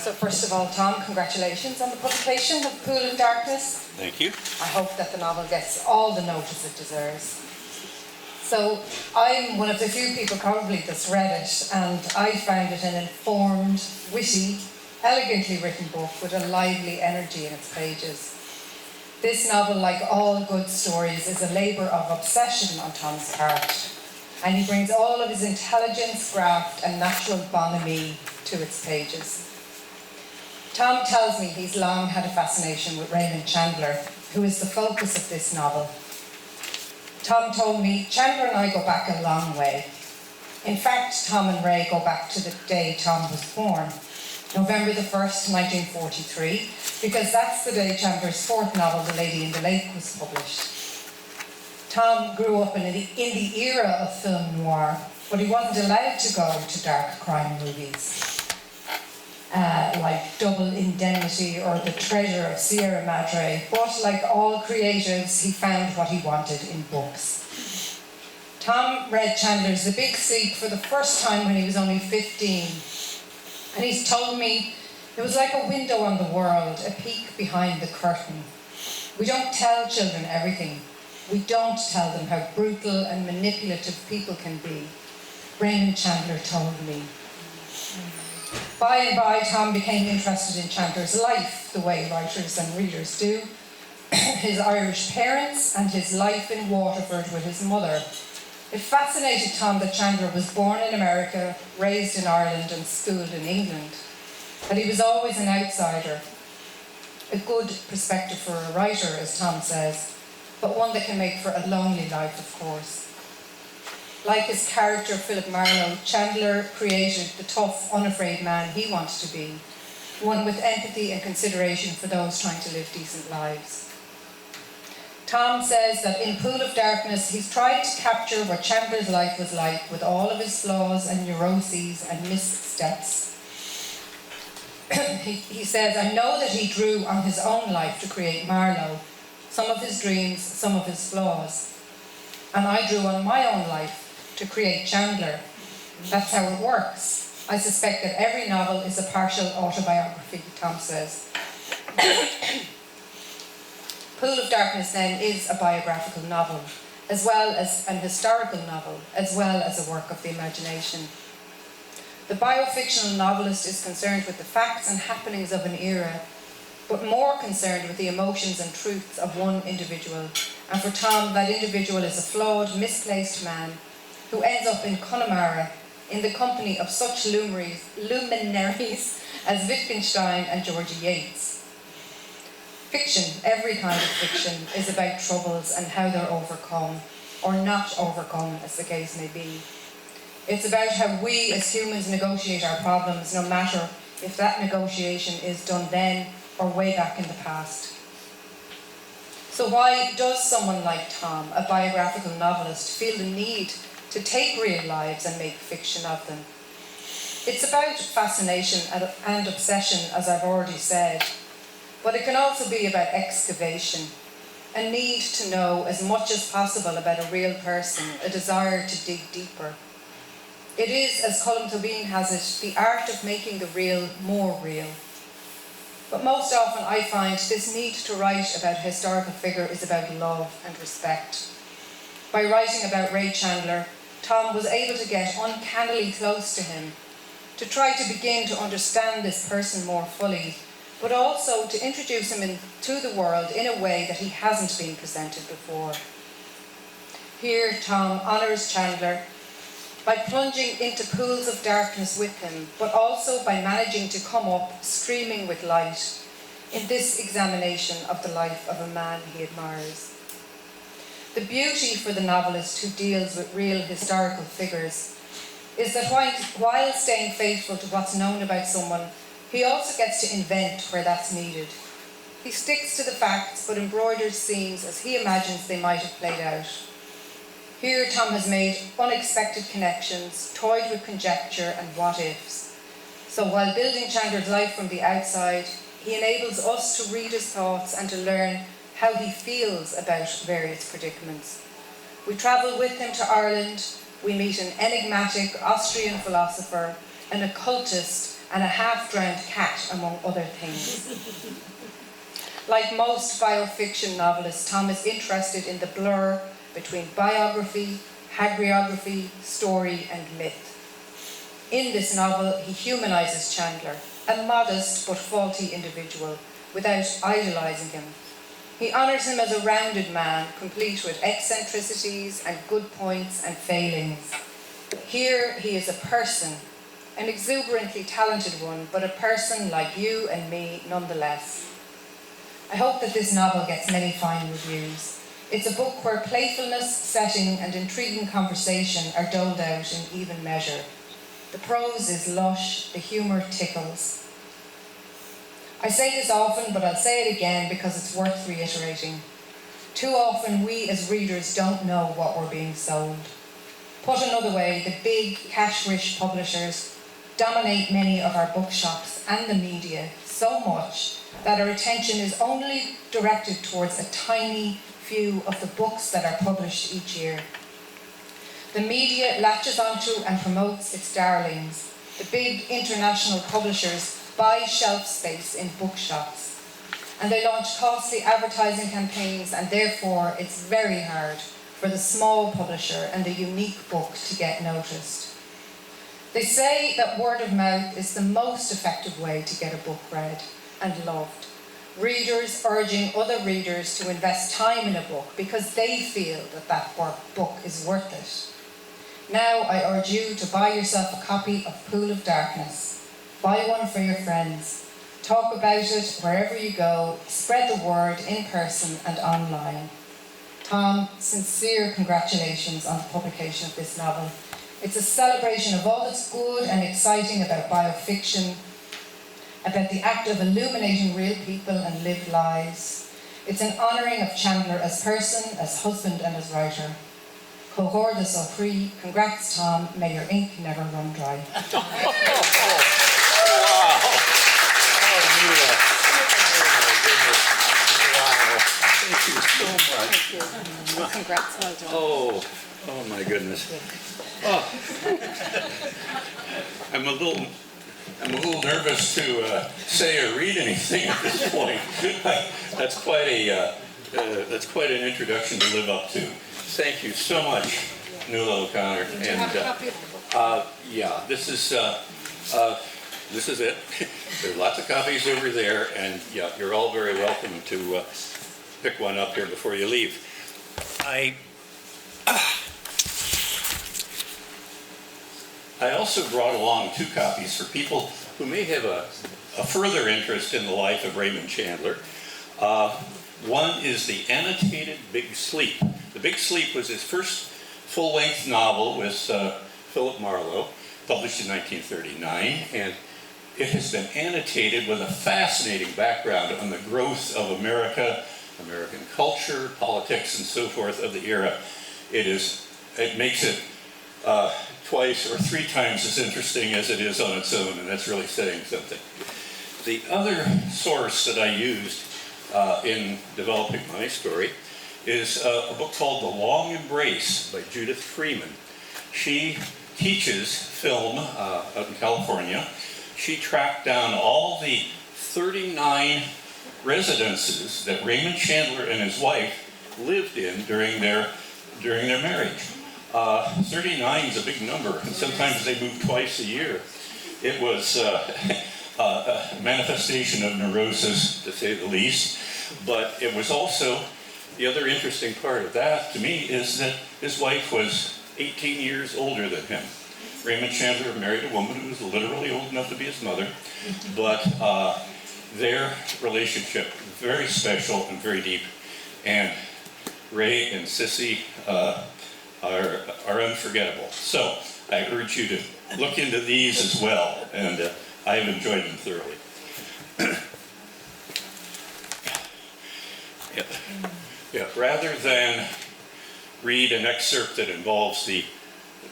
So first of all, Tom, congratulations on the publication of Pool of Darkness. Thank you. I hope that the novel gets all the notice it deserves. So I'm one of the few people probably that's read it, and I found it an informed, witty, elegantly written book with a lively energy in its pages. This novel, like all good stories, is a labour of obsession on Tom's part, and he brings all of his intelligence, graft and natural bonhomie to its pages. Tom tells me he's long had a fascination with Raymond Chandler, who is the focus of this novel. Tom told me, Chandler and I go back a long way. In fact, Tom and Ray go back to the day Tom was born, November the 1st, 1943, because that's the day Chandler's fourth novel, The Lady in the Lake, was published. Tom grew up in the era of film noir, but he wasn't allowed to go to dark crime movies like Double Indemnity or The Treasure of Sierra Madre, but like all creatives, he found what he wanted in books. Tom read Chandler's The Big Sleep for the first time when he was only 15, and he's told me it was like a window on the world, a peek behind the curtain. We don't tell children everything. We don't tell them how brutal and manipulative people can be. Raymond Chandler told me. By and by, Tom became interested in Chandler's life, the way writers and readers do, his Irish parents and his life in Waterford with his mother. It fascinated Tom that Chandler was born in America, raised in Ireland and schooled in England, that he was always an outsider. A good perspective for a writer, as Tom says, but one that can make for a lonely life, of course. Like his character, Philip Marlowe, Chandler created the tough, unafraid man he wants to be, one with empathy and consideration for those trying to live decent lives. Tom says that in Pool of Darkness, he's tried to capture what Chandler's life was like with all of his flaws and neuroses and missteps. He says, I know that he drew on his own life to create Marlowe, some of his dreams, some of his flaws. And I drew on my own life to create Chandler. That's how it works. I suspect that every novel is a partial autobiography, Tom says. Pool of Darkness then is a biographical novel, as well as an historical novel, as well as a work of the imagination. The biofictional novelist is concerned with the facts and happenings of an era, but more concerned with the emotions and truths of one individual. And for Tom, that individual is a flawed, misplaced man who ends up in Connemara in the company of such luminaries as Wittgenstein and Georgia Yeats. Fiction, every kind of fiction, is about troubles and how they're overcome, or not overcome, as the case may be. It's about how we as humans negotiate our problems, no matter if that negotiation is done then or way back in the past. So why does someone like Tom, a biographical novelist, feel the need to take real lives and make fiction of them? It's about fascination and obsession, as I've already said, but it can also be about excavation, a need to know as much as possible about a real person, a desire to dig deeper. It is, as Colm Tóibín has it, the art of making the real more real. But most often I find this need to write about a historical figure is about love and respect. By writing about Ray Chandler, Tom was able to get uncannily close to him, to try to begin to understand this person more fully, but also to introduce him to the world in a way that he hasn't been presented before. Here, Tom honours Chandler by plunging into pools of darkness with him, but also by managing to come up streaming with light in this examination of the life of a man he admires. The beauty for the novelist who deals with real historical figures is that while staying faithful to what's known about someone, he also gets to invent where that's needed. He sticks to the facts but embroiders scenes as he imagines they might have played out. Here Tom has made unexpected connections, toyed with conjecture and what-ifs. So while building Chandler's life from the outside, he enables us to read his thoughts and to learn how he feels about various predicaments. We travel with him to Ireland, we meet an enigmatic Austrian philosopher, an occultist, and a half-drowned cat, among other things. Like most biofiction novelists, Tom is interested in the blur between biography, hagiography, story, and myth. In this novel, he humanizes Chandler, a modest but faulty individual, without idolizing him. He honors him as a rounded man, complete with eccentricities and good points and failings. Here he is a person, an exuberantly talented one, but a person like you and me nonetheless. I hope that this novel gets many fine reviews. It's a book where playfulness, setting, and intriguing conversation are doled out in even measure. The prose is lush, the humour tickles. I say this often, but I'll say it again because it's worth reiterating. Too often we as readers don't know what we're being sold. Put another way, the big, cash-rich publishers dominate many of our bookshops and the media so much that our attention is only directed towards a tiny few of the books that are published each year. The media latches onto and promotes its darlings. The big international publishers buy shelf space in bookshops, and they launch costly advertising campaigns, and therefore it's very hard for the small publisher and the unique book to get noticed. They say that word of mouth is the most effective way to get a book read and loved. Readers urging other readers to invest time in a book because they feel that that book is worth it. Now I urge you to buy yourself a copy of Pool of Darkness. Buy one for your friends. Talk about it wherever you go. Spread the word in person and online. Tom, sincere congratulations on the publication of this novel. It's a celebration of all that's good and exciting about biofiction, about the act of illuminating real people and lived lives. It's an honouring of Chandler as person, as husband and as writer. Cohort de Sopri, congrats Tom, may your ink never run dry. Thank you so much. Thank you. Congrats, well done. Oh my goodness. Oh. I'm a little nervous to say or read anything at this point. That's quite an introduction to live up to. Thank you so much, Nuala O'Connor. Do you have a copy of the book? Yeah, this is it. There are lots of copies over there, and yeah, you're all very welcome to pick one up here before you leave. I also brought along 2 copies for people who may have a further interest in the life of Raymond Chandler. One is the annotated Big Sleep. The Big Sleep was his first full-length novel with Philip Marlowe, published in 1939, and it has been annotated with a fascinating background on the growth of America, American culture, politics, and so forth of the era. It makes it twice or 3 times as interesting as it is on its own, and that's really saying something. The other source that I used in developing my story is a book called The Long Embrace by Judith Freeman. She teaches film out in California. She tracked down all the 39 residences that Raymond Chandler and his wife lived in during their marriage. 39 is a big number, and sometimes they moved twice a year. It was a manifestation of neurosis, to say the least, but it was also, the other interesting part of that to me is that his wife was 18 years older than him. Raymond Chandler married a woman who was literally old enough to be his mother, but their relationship, very special and very deep, and Ray and Sissy are unforgettable. So I urge you to look into these as well, and I have enjoyed them thoroughly. Yeah, rather than read an excerpt that involves the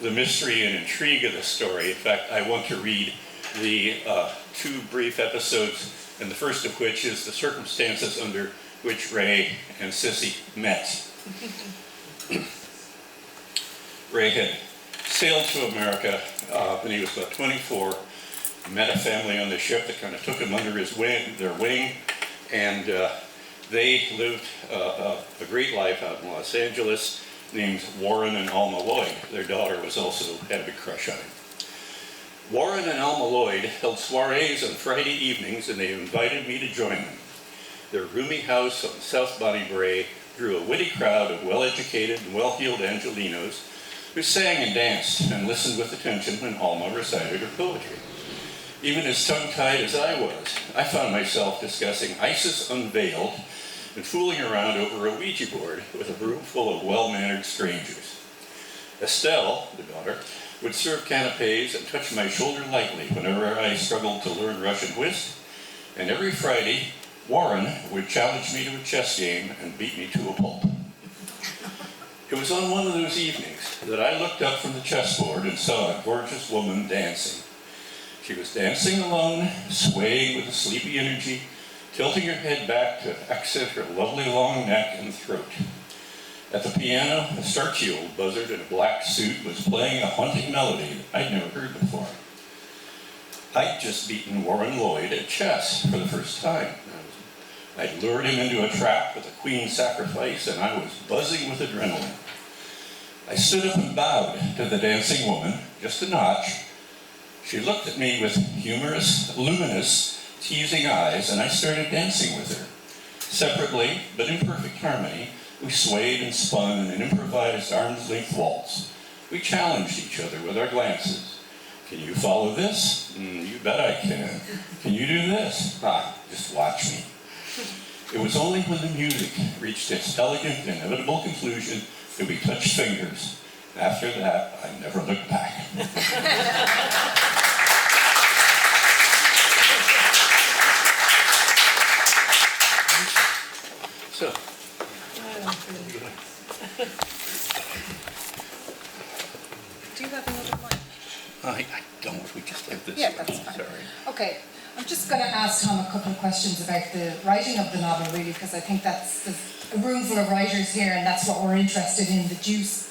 mystery and intrigue of the story, in fact, I want to read the 2 brief episodes, and the first of which is the circumstances under which Ray and Sissy met. Ray had sailed to America when he was about 24 met a family on the ship that kind of took him under their wing, and they lived a great life out in Los Angeles, named Warren and Alma Lloyd. Their daughter had a big crush on him. Warren and Alma Lloyd held soirees on Friday evenings, and they invited me to join them. Their roomy house on South Bonnie Brae drew a witty crowd of well-educated and well-heeled Angelinos who sang and danced and listened with attention when Alma recited her poetry. Even as tongue-tied as I was, I found myself discussing Isis Unveiled and fooling around over a Ouija board with a room full of well-mannered strangers. Estelle, the daughter, would serve canapes and touch my shoulder lightly whenever I struggled to learn Russian whist, and every Friday, Warren would challenge me to a chess game and beat me to a pulp. It was on one of those evenings that I looked up from the chessboard and saw a gorgeous woman dancing. She was dancing alone, swaying with a sleepy energy, tilting her head back to accent her lovely long neck and throat. At the piano, a starchy old buzzard in a black suit was playing a haunting melody that I'd never heard before. I'd just beaten Warren Lloyd at chess for the first time. I'd lured him into a trap with a queen sacrifice, and I was buzzing with adrenaline. I stood up and bowed to the dancing woman, just a notch. She looked at me with humorous, luminous, teasing eyes, and I started dancing with her. Separately, but in perfect harmony, we swayed and spun in an improvised arm's-length waltz. We challenged each other with our glances. Can you follow this? You bet I can. Can you do this? Just watch me. It was only when the music reached its elegant, inevitable conclusion that we touched fingers. After that, I never looked back. So, Do you have another mic? I don't. We just have this. Yeah, that's fine. Sorry. Okay, I'm just going to ask Tom a couple of questions about the writing of the novel, really, because I think there's a room full of writers here, and that's what we're interested in, the juice.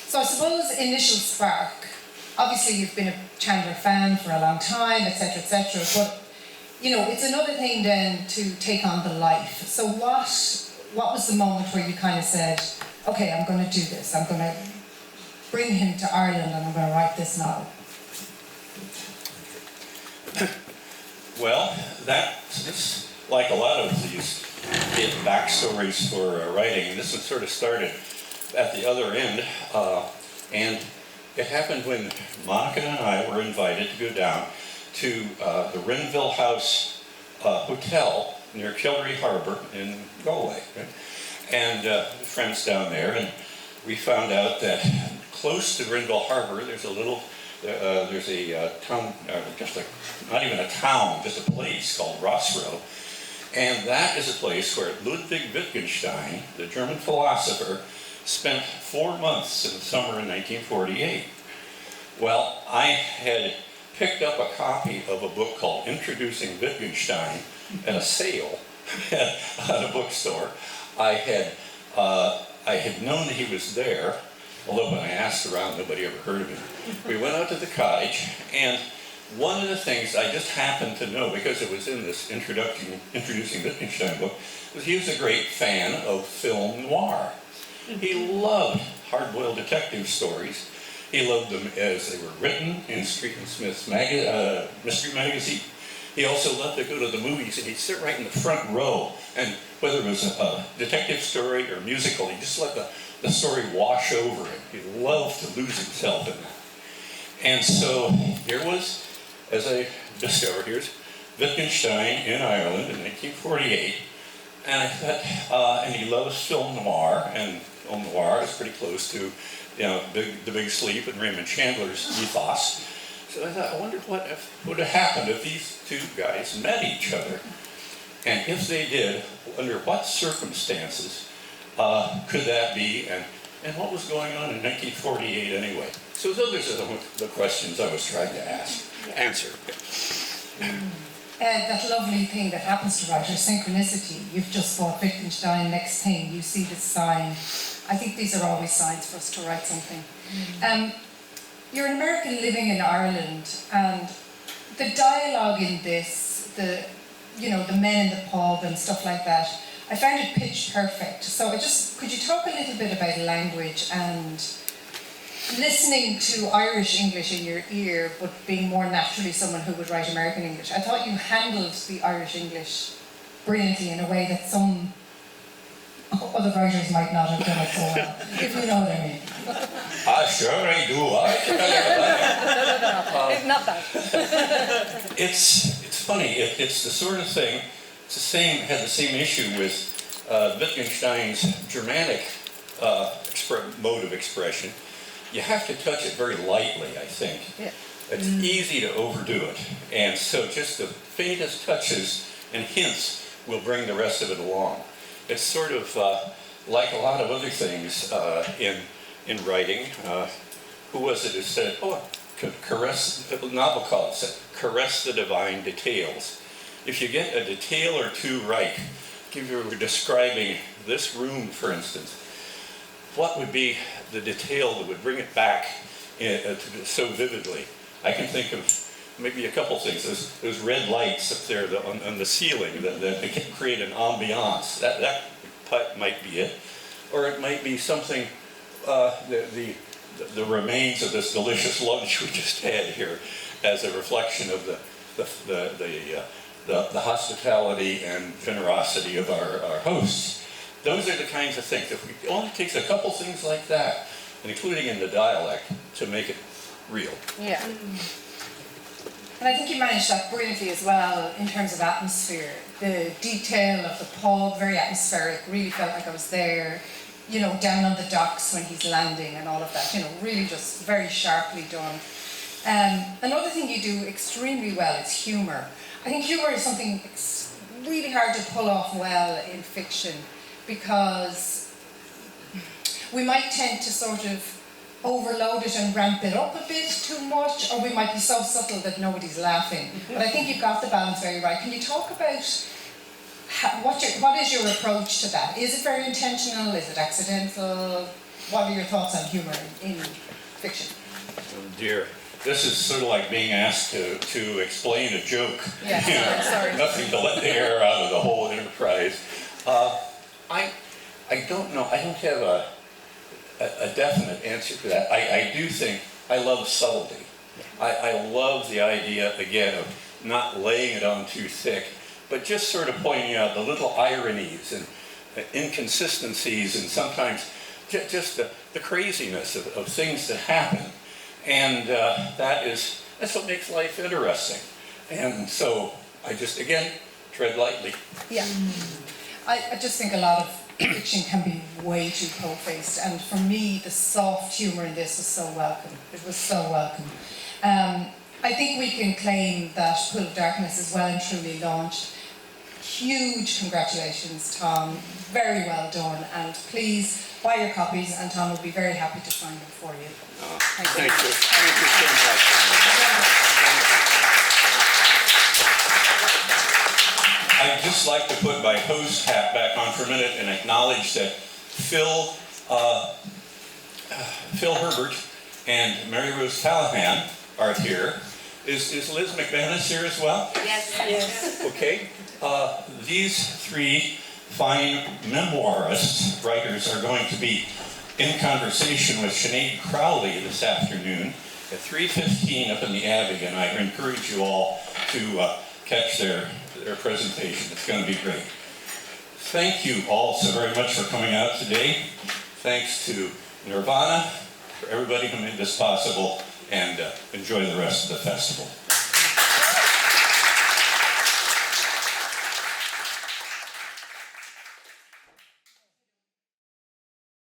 So I suppose initial spark, obviously you've been a Chandler fan for a long time, etc., but it's another thing then to take on the life. So what was the moment where you kind of said, okay, I'm going to do this, I'm going to bring him to Ireland and I'm going to write this novel? Well, that's like a lot of these backstories for writing. This one sort of started at the other end, and it happened when Monica and I were invited to go down to the Renville House Hotel near Killary Harbor in Galway, right? And friends down there, and we found out that close to Renville Harbor there's a town, not even a town, just a place called Rossrow. And that is a place where Ludwig Wittgenstein, the German philosopher, spent 4 months in the summer in 1948. Well, I had picked up a copy of a book called Introducing Wittgenstein at a sale at a bookstore. I had known that he was there, although when I asked around, nobody ever heard of him. We went out to the cottage, and one of the things I just happened to know, because it was in this Introducing Wittgenstein book, was he was a great fan of film noir. He loved hard-boiled detective stories. He loved them as they were written in Street and Smith's mystery magazine. He also loved to go to the movies, and he'd sit right in the front row, and whether it was a detective story or a musical, he just let the story wash over him. He loved to lose himself in that. And so here was, as I discovered, here's Wittgenstein in Ireland in 1948, and I thought, and he loves film noir, and film noir is pretty close to, The Big Sleep and Raymond Chandler's ethos. So I thought, I wonder what would have happened if these two guys met each other. And if they did, under what circumstances could that be, and what was going on in 1948 anyway? So those are some of the questions I was trying to answer. That lovely thing that happens to writers, synchronicity. You've just bought Wittgenstein, next thing, you see this sign. I think these are always signs for us to write something. you're an American living in Ireland, and the dialogue in this, the men in the pub and stuff like that, I found it pitch perfect. So could you talk a little bit about language and listening to Irish English in your ear, but being more naturally someone who would write American English? I thought you handled the Irish English brilliantly in a way that some other writers might not have done it so well, if you know what I mean. Sure I do. Not that. It's funny. It's the sort of thing. Had the same issue with Wittgenstein's Germanic mode of expression. You have to touch it very lightly, I think. Yeah. It's easy to overdo it, and so just the faintest touches and hints will bring the rest of it along. It's sort of like a lot of other things in writing. Who was it who said, Nabokov said, caress the divine details. If you get a detail or two right, if you were describing this room, for instance, what would be the detail that would bring it back so vividly? I can think of maybe a couple things. Those red lights up there on the ceiling that can create an ambiance. That might be it. Or it might be something, the remains of this delicious lunch we just had here as a reflection of the hospitality and generosity of our hosts. Those are the kinds of things. It only takes a couple things like that, including in the dialect, to make it real. Yeah. And I think you managed that brilliantly as well in terms of atmosphere. The detail of the pub, very atmospheric, really felt like I was there, down on the docks when he's landing and all of that, really just very sharply done. Another thing you do extremely well is humour. I think humour is something really hard to pull off well in fiction, because we might tend to sort of overload it and ramp it up a bit too much, or we might be so subtle that nobody's laughing. But I think you've got the balance very right. Can you talk about what is your approach to that? Is it very intentional? Is it accidental? What are your thoughts on humour in fiction? Oh dear. This is sort of like being asked to explain a joke. Yeah, sorry. Nothing to let the air out of the whole enterprise. I don't know. I don't have a definite answer to that. I do think I love subtlety. I love the idea, again, of not laying it on too thick, but just sort of pointing out the little ironies and inconsistencies and sometimes just the craziness of things that happen. And that's what makes life interesting. And so I just, again, tread lightly. Yeah. I just think a lot of fiction can be way too cold-faced, and for me, the soft humour in this was so welcome. It was so welcome. I think we can claim that Pool of Darkness is well and truly launched. Huge congratulations, Tom. Very well done, and please buy your copies, and Tom will be very happy to sign them for you. Thank you. Thank you so much. I'd just like to put my host hat back on for a minute and acknowledge that Phil Herbert and Mary Rose Callahan are here. Is Liz McManus here as well? Yes. Yes. Okay. These three fine memoirists, writers, are going to be in conversation with Sinead Crowley this afternoon at 3:15 up in the Abbey, and I encourage you all to catch their presentation. It's going to be great. Thank you all so very much for coming out today. Thanks to Nirvana, for everybody who made this possible, and enjoy the rest of the festival.